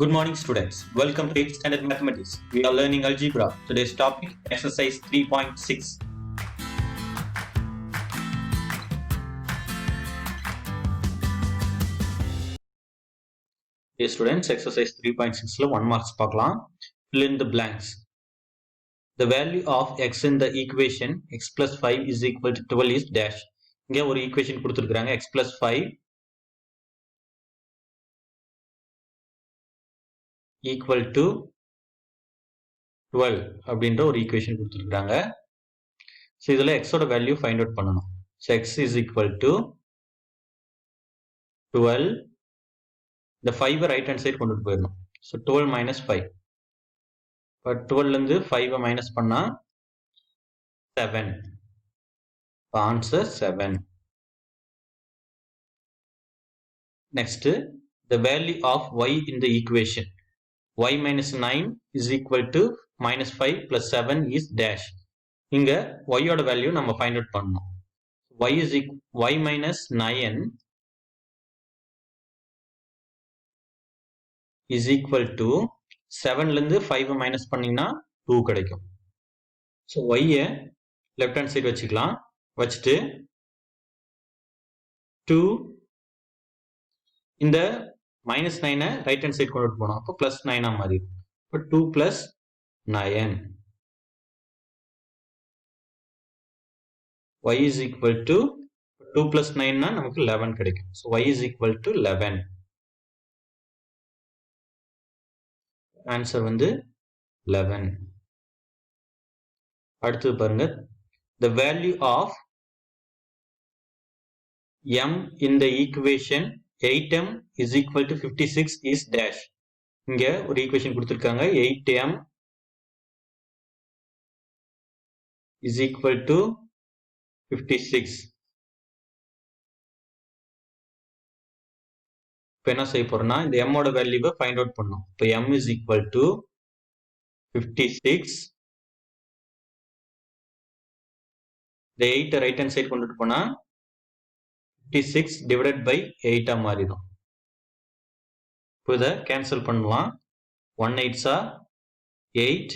Good morning, students. Welcome to 8th Standard Mathematics. We are learning algebra. Today's topic, exercise 3.6. Dear students, exercise 3.6 1 marks பார்க்கலாம். Fill in the blanks. The value of x in the equation x plus 5 is equal to 12 is dash. இங்க ஒரு equation கொடுத்திருக்காங்க x plus 5 equal to 12 அப்படின்ற ஒரு equation கொடுத்திருக்காங்க. So இதுல x ஓட value find out பண்ணணும். So x is equal to 12. இந்த 5 ரைட் ஹேண்ட் சைடு கொண்டுட்டு போயிடணும். So 12 minus 5. இப்போ 12லேருந்து 5 மைனஸ் பண்ணா 7. இப்போ answer 7. Next the value of y in the equation y minus 9 is equal to minus 5 plus 7 is dash. இங்க y ஓட value நம்ம find out பண்ணணும். y minus 9 is equal to 7லேருந்து 5 minus பண்ணிங்கன்னா 2 கிடைக்கும். So y left hand side வச்சுக்கலாம். வச்சுட்டு 2 இந்த minus 9 right hand side கொண்டு போனோம். அப்போ பிளஸ் 9 மாறி. இப்போ 2 plus 9 y is equal to 2 plus 9 நமக்கு 11 கிடைக்கும். So y is equal to 11. Answer வந்து 11. அடுத்து பாருங்க, the value of m in the equation 8m is equal to 56 is dash. இங்க ஒரு ஈக்குவேஷன் கொடுத்திருக்காங்க. 8m is equal to 56. இப்போ என்ன செய்ய போறோம்னா, இந்த m ஓட வேல்யூவை ஃபைண்ட் அவுட் பண்ணணும். இப்போ m is equal to 56. இந்த 8 ரைட் ஹேண்ட் சைடு கொண்டுட்டு போனா 56 டிவைடட் பை 8 மாறிடும். இப்போ இதை கேன்சல் பண்ணலாம். 1 8s 8,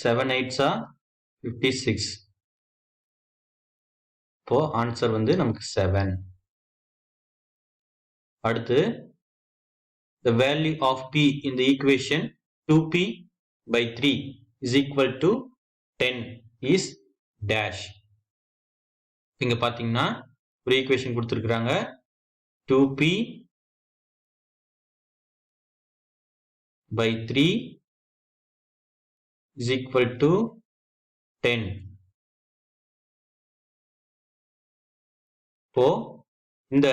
7 8s 56. இப்போ ஆன்சர் வந்து நமக்கு 7. அடுத்து the value of p in the equation 2p by 3 is equal to 10 is dash. இங்க பாத்தீங்கன்னா ஒரு ஈக்குவேஷன் கொடுத்திருக்காங்க. 2p by 3 is equal to 10. இப்போ இந்த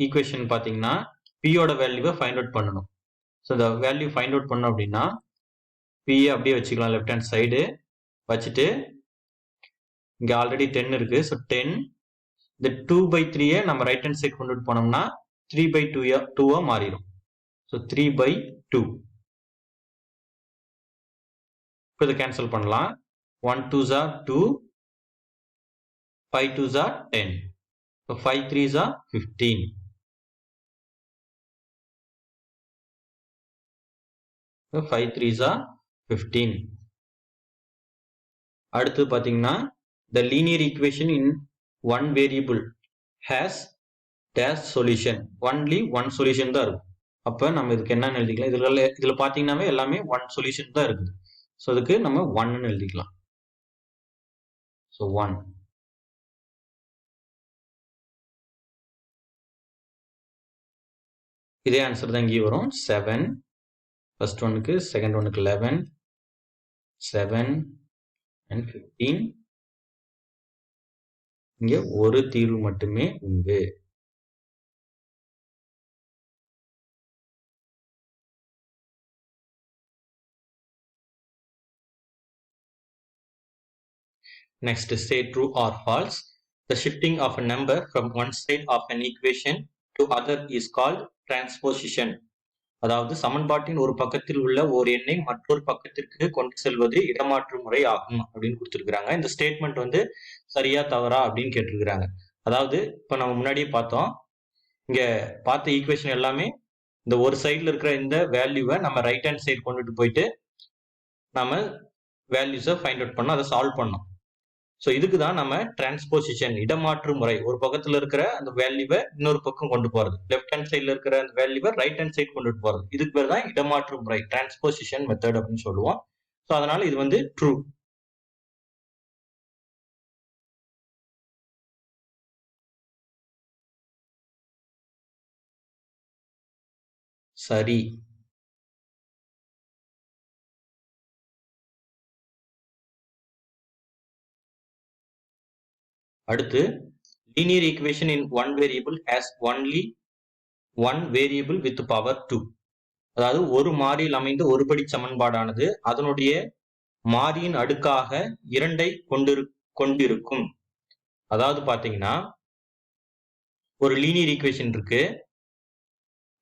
ஈக்குவேஷன் பாத்தீங்கன்னா p ஓட வேல்யூவை ஃபைண்ட் அவுட் பண்ணணும். ஸோ இந்த வேல்யூ ஃபைண்ட் அவுட் பண்ணோம் அப்படின்னா p அப்படியே வச்சுக்கலாம் லெஃப்ட் ஹேண்ட் சைடு வச்சுட்டு இங்க ஆல்ரெடி 10 இருக்கு. ஸோ 10 இந்த 2 by 3 நம்ம ரைட் ஹேண்ட் சைடு கொண்டுட்டு போனோம்னா 3 by 2 மாறிடும். So 3 by 2. இப்போ இதை கேன்சல் பண்ணலாம். 1 2s 2, 5 2s 10. So 5 3s 15. So 5 3s 15. அடுத்து பாத்தீங்கன்னா the linear equation in one variable has dash solution. Only one solution தான் இருக்கும். அப்ப நம்ம இதுக்கு என்னன்னு எழுதிக்கலாம். இதுல பாத்தீங்கன்னாவே எல்லாமே one solution தான் இருக்குது. ஸோ அதுக்கு நம்ம 1 எழுதிக்கலாம். ஸோ 1. இதே ஆன்சர் தான் இங்கே வரும். 7 ஃபர்ஸ்ட் ஒன்னுக்கு, செகண்ட் ஒன்னுக்கு 11, 7 and 15. இங்க ஒரு தீர்வு மட்டுமே உண்டு. Next, say true or false. The shifting of a number from one side of an equation to other is called transposition. அதாவது சமன்பாட்டின் ஒரு பக்கத்தில் உள்ள ஒரு எண்ணை மற்றொரு பக்கத்திற்கு கொண்டு செல்வது இடமாற்று முறை ஆகும் அப்படின்னு கொடுத்திருக்காங்க. இந்த ஸ்டேட்மெண்ட் வந்து சரியா தவறா அப்படின்னு கேட்டிருக்கிறாங்க. அதாவது இப்ப நம்ம முன்னாடியே பார்த்தோம், இங்க பார்த்த ஈக்குவேஷன் எல்லாமே இந்த ஒரு சைடுல இருக்கிற இந்த வேல்யூவை நம்ம ரைட் ஹேண்ட் சைடு கொண்டுட்டு போயிட்டு நம்ம வேல்யூஸை ஃபைண்ட் அவுட் பண்ணோம், அதை சால்வ் பண்ணோம். ஸோ இதுக்கு தான் நம்ம டிரான்ஸ்போசிஷன், இடமாற்று முறை. ஒரு பக்கத்துல இருக்கிற அந்த வேல்யூவை இன்னொரு பக்கம் கொண்டு போறது, லெஃப்ட் ஹேண்ட் சைட்ல இருக்கிற அந்த வேல்யூவை ரைட் ஹேண்ட் சைடு கொண்டுட்டு போறது, இதுக்கு பேர் தான் இடமாற்று முறை, டிரான்ஸ்போசிஷன் மெத்தட் அப்படின்னு சொல்லுவோம். ஸோ அதனால இது வந்து ட்ரூ. சரி. அடுத்து, linear equation in one variable has only one variable with power 2. அதாவது ஒரு மாறியில் அமைந்த ஒருபடி சமன்பாடானது அதனுடைய மாறியின் அடுக்காக 2ஐ கொண்டிருக்கும். அதாவது பாத்தீங்கன்னா ஒரு லீனியர் ஈக்குவேஷன் இருக்கு,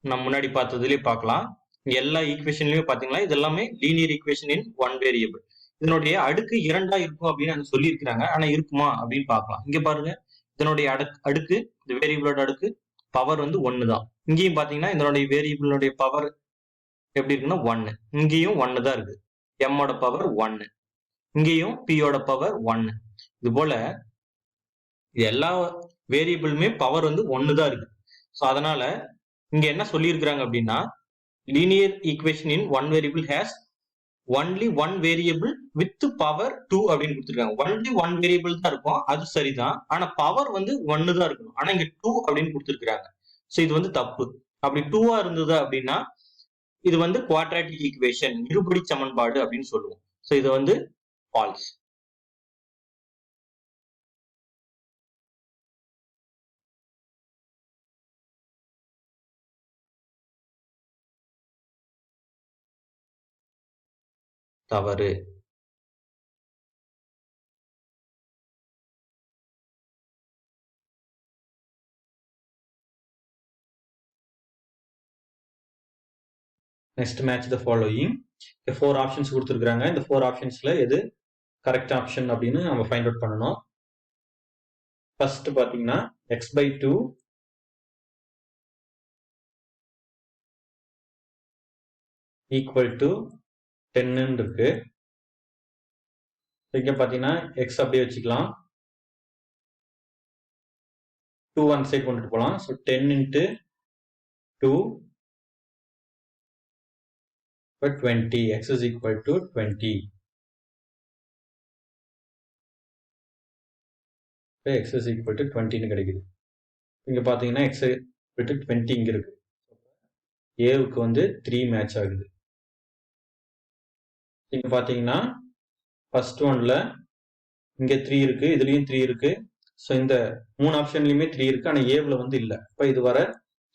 நம்ம முன்னாடி பார்த்ததுலயே பார்க்கலாம். எல்லா ஈக்குவேஷன்லயுமே பாத்தீங்கன்னா இது எல்லாமே linear equation in one variable. இதனுடைய அடுக்கு 2ஆ இருக்கும் அப்படின்னு சொல்லி இருக்கிறாங்க. ஆனா இருக்குமா அப்படின்னு பார்க்கலாம். இங்க பாருங்க, இதனுடைய அடுக்கு, இந்த வேரியபிளோட அடுக்கு பவர் வந்து 1 தான். இங்கேயும் பாத்தீங்கன்னா இதனுடைய வேரியபிளுடைய பவர் எப்படி இருக்குன்னா 1. இங்கேயும் 1 தான் இருக்கு. எம்மோட பவர் 1, இங்கேயும் பியோட பவர் 1. இது போல எல்லா வேரியபிளுமே பவர் வந்து 1 தான் இருக்கு. ஸோ அதனால இங்க என்ன சொல்லியிருக்கிறாங்க அப்படின்னா, linear equation in one variable has only one variable with power 2 அப்படின்னு கொடுத்துருக்காங்க. ஒன்லி ஒன் வேரியபிள் தான் இருக்கும், அது சரிதான். ஆனா பவர் வந்து 1 தான் இருக்கணும். ஆனா இங்க 2 அப்படின்னு கொடுத்துருக்காங்க. ஸோ இது வந்து தப்பு. அப்படி 2ஆ இருந்தது அப்படின்னா இது வந்து குவாட்ராட்டிக் ஈக்குவேஷன், இருபடி சமன்பாடு அப்படின்னு சொல்லுவோம். ஸோ இது வந்து ஃபால்ஸ். தவறு. Next match the following. 4 options கொடுத்துருக்காங்க. இந்த 4 ஆப்ஷன்ஸ்ல எது கரெக்ட் ஆப்ஷன் அப்படின்னு நம்ம ஃபைண்ட் அவுட் பண்ணணும். ஃபர்ஸ்ட் பாத்தீங்கன்னா x/2 ஈக்குவல் டு 10 இருக்கு. இங்க பாத்தீங்கன்னா x அப்படியே வச்சுக்கலாம், 2 ஒன் சைட் கொண்டுட்டு போகலாம். So 10 into 2 20, x is equal to 20. x is equal to 20 கிடைக்குது. இங்க பாத்தீங்கன்னா x equal to 20 இங்க இருக்கு. ஏவுக்கு வந்து 3 மேட்ச் ஆகுது. இங்க பாத்தீங்கன்னா ஃபர்ஸ்ட் ஒன்ல இங்க 3 இருக்கு, இதுலயும் 3 இருக்கு. ஸோ இந்த 3 ஆப்ஷன்லயுமே 3 இருக்கு, ஆனா ஏவ்ல வந்து இல்ல. இப்ப இது வர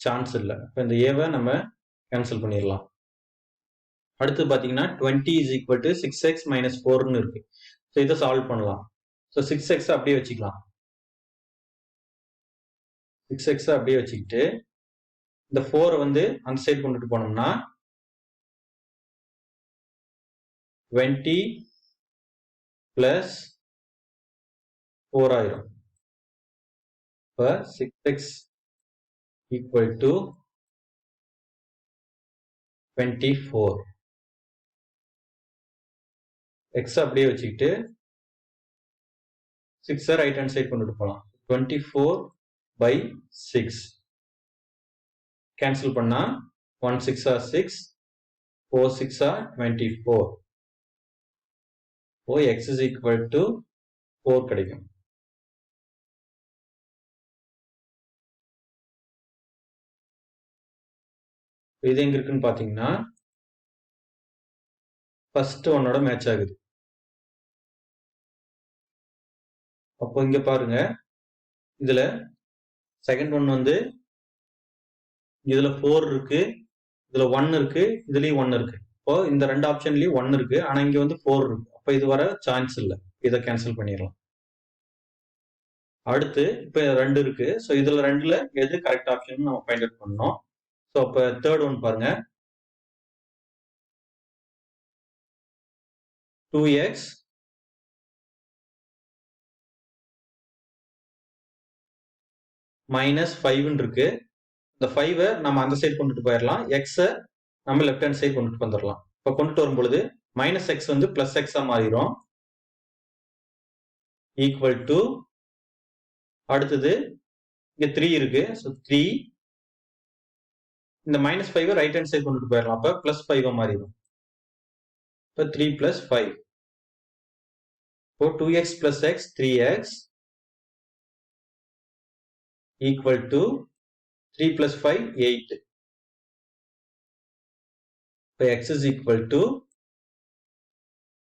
சான்ஸ் இல்ல. இப்ப இந்த ஏவை நம்ம கேன்சல் பண்ணிடலாம். அடுத்து பாத்தீங்கன்னா 20 is equal to 6x minus 4ன்னு இருக்கு. ஸோ இதை சால்வ் பண்ணலாம். ஸோ 6x அப்படியே வச்சுக்கலாம். 6x அப்படியே வச்சுக்கிட்டு இந்த 4 வந்து அந்த சைடு கொண்டுட்டு போனோம்னா 20 plus 4 ஆயிரும். இப்ப 6x equal to 24. x அப்படியே வச்சுக்கிட்டு 6 ரைட் ஹேண்ட் சைடு கொண்டுட்டு போகலாம். 24/6 கேன்சல் பண்ணா 1 6 are 6, 4 6 are 24. O x is equal to 4 கிடைக்கும். இது எங்க இருக்குன்னு பாத்தீங்கன்னா ஃபர்ஸ்ட் ஒன்னோட மேட்ச் ஆகுது. அப்போ இங்க பாருங்க, இதுல செகண்ட் ஒன் வந்து இதுல 4 இருக்கு, இதுல 1 இருக்கு, இதுலயும் 1 இருக்கு. இப்போ இந்த ரெண்டு ஆப்ஷன்லயும் 1 இருக்கு, ஆனா இங்க வந்து 4 இருக்கு. அப்ப இது வர சான்ஸ் இல்ல. இதை கேன்சல் பண்ணிடலாம். அடுத்து இப்ப 2 இருக்கு. ஸோ இதுல 2ல எது கரெக்ட் ஆப்ஷன் நம்ம ஃபைண்ட் அவுட் பண்ணோம். ஸோ அப்ப தேர்ட் ஒன் பாருங்க, 2x minus 5 இருக்கு. இந்த 5 நம்ம அந்த சைடு கொண்டுட்டு போயிடலாம், x நம்ம லெஃப்ட் ஹேண்ட் சைடு கொண்டுட்டு வந்துடலாம். இப்போ கொண்டுட்டு வரும் பொழுது மைனஸ் எக்ஸ் வந்து பிளஸ் எக்ஸா மாறிடும். ஈக்குவல் டு அடுத்தது இங்க 3 இருக்கு. ஸோ 3 இந்த மைனஸ் 5 ரைட் ஹேண்ட் சைடு கொண்டுட்டு போயிடலாம். அப்ப பிளஸ் 5 மாறிடும். இப்போ 3 பிளஸ் 5. இப்போ 2x plus x 3x equal to 3 plus 5 8. இப்போ x is equal to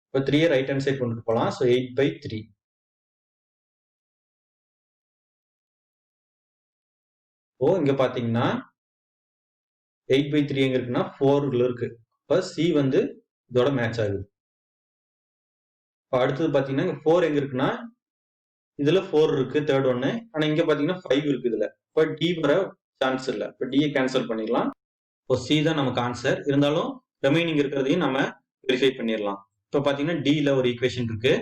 இப்போ 3 ரைட் ஹேண்ட் சைடு கொண்டுட்டு போலாம். ஸோ 8/3. ஓ இங்க பாத்தீங்கன்னா 8/3 எங்க இருக்குன்னா 4 இருக்கு. அப்ப C வந்து இதோட மேட்ச் ஆகுது. இப்போ அடுத்தது பாத்தீங்கன்னா 4 எங்க இருக்குன்னா இதுல 4 இருக்கு தேர்ட் ஒன்னு. ஆனா இங்க பாத்தீங்கன்னா 5 இருக்கு இதுல. இப்போ D வர சான்ஸ் இல்ல. இப்போ D கேன்சல் பண்ணிடலாம். இப்போ C தான் நமக்கு ஆன்சர். இருந்தாலும் ரிமைனிங் இருக்கிறதையும் நம்ம வெரிஃபை பண்ணிடலாம். இப்போ பாத்தீங்கன்னா D ல ஒரு ஈக்குவேஷன் இருக்கு.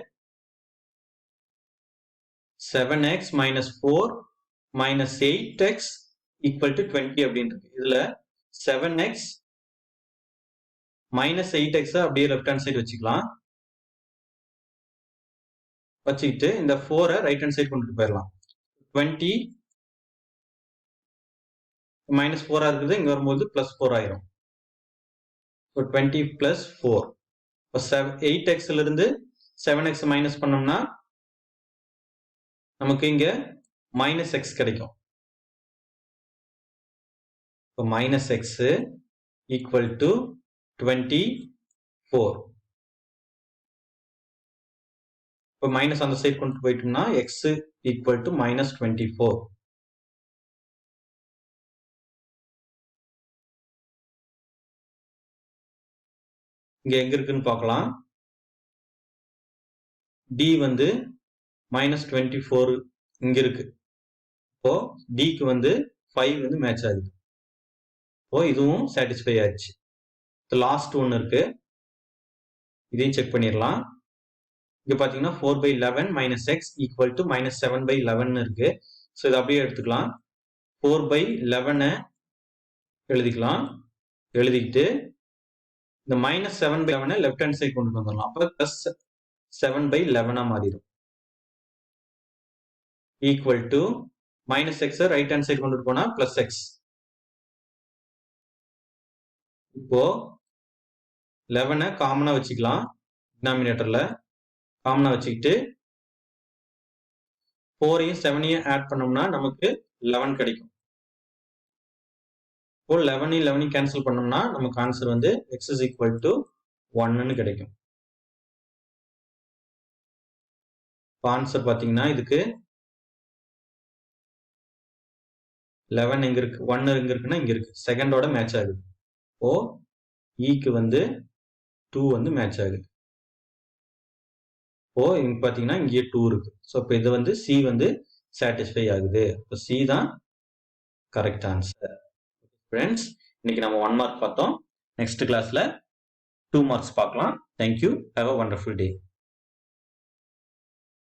7x minus 4 minus 8x equal to 20 அப்படின்னு இருக்கு. இதுல 7x minus 8x அப்படியே லெஃப்ட் ஹேண்ட் சைடு வச்சுக்கலாம். வச்சுக்கிட்டு இந்த 4 ரைட் ஹேண்ட் சைடு கொண்டுட்டு போயிடலாம். 20 மைனஸ் 4 இருக்குது, இங்க வரும்போது பிளஸ் 4 ஆயிரும். 20 பிளஸ் 4. இப்போ 8x இருந்து 7x மைனஸ் பண்ணோம்னா நமக்கு இங்க மைனஸ் எக்ஸ் கிடைக்கும். இப்போ மைனஸ் எக்ஸ் ஈக்குவல் டு 24. இப்போ மைனஸ் அந்த சைடு கொண்டு போயிட்டோம்னா எக்ஸ் ஈக்குவல் டு மைனஸ் 24. இங்க எங்க இருக்குன்னு பார்க்கலாம். டி வந்து மைனஸ் 24 இங்க இருக்கு. இப்போ டிக்கு வந்து 5 வந்து மேட்ச் ஆகுது. இப்போ இதுவும் சாட்டிஸ்ஃபை ஆயிடுச்சு. லாஸ்ட் ஒன்னு இருக்கு, இதையும் செக் பண்ணிடலாம். இங்க பாத்தீங்கன்னா 4/11 minus X equal to minus 7/11 இருக்கு. ஸோ இதை அப்படியே எடுத்துக்கலாம். 4/11 எழுதிக்கலாம். எழுதிக்கிட்டு இந்த மைனஸ் 7/11 லெஃப்ட் ஹேண்ட் சைடு கொண்டு வந்துடலாம். அப்ப பிளஸ் 7/11 மாறிடும். Equal to minus X right hand side கொண்டு போனா பிளஸ் எக்ஸ். இப்போ 11 காமனா வச்சுக்கலாம். டினாமினேட்டர்ல காமனா வச்சுக்கிட்டு 4ஐயும் 7ஐயும் ஆட் பண்ணோம்னா நமக்கு 11 கிடைக்கும். இப்போ 11ஐயும் 11ஐயும் கேன்சல் பண்ணோம்னா நமக்கு ஆன்சர் வந்து x is equal to 1ன்னு கிடைக்கும். ஆன்சர் பாத்தீங்கன்னா இதுக்கு 11 எங்க இருக்கு, 1 எங்க இருக்குன்னா இங்க இருக்கு. செகண்டோட மேட்ச் ஆகுது. இப்போ ஈக்கு வந்து 2 வந்து மேட்ச் ஆகுது. இப்போ இங்க பாத்தீங்கன்னா இங்கே 2 இருக்கு. ஸோ இப்போ இது வந்து சி வந்து சாட்டிஸ்ஃபை ஆகுது. இப்போ சி தான் கரெக்ட் ஆன்சர். ஃப்ரெண்ட்ஸ், இன்னைக்கு நம்ம 1 மார்க் பார்த்தோம். நெக்ஸ்ட் கிளாஸ்ல 2 மார்க்ஸ் பார்க்கலாம். Thank you. Have a wonderful day.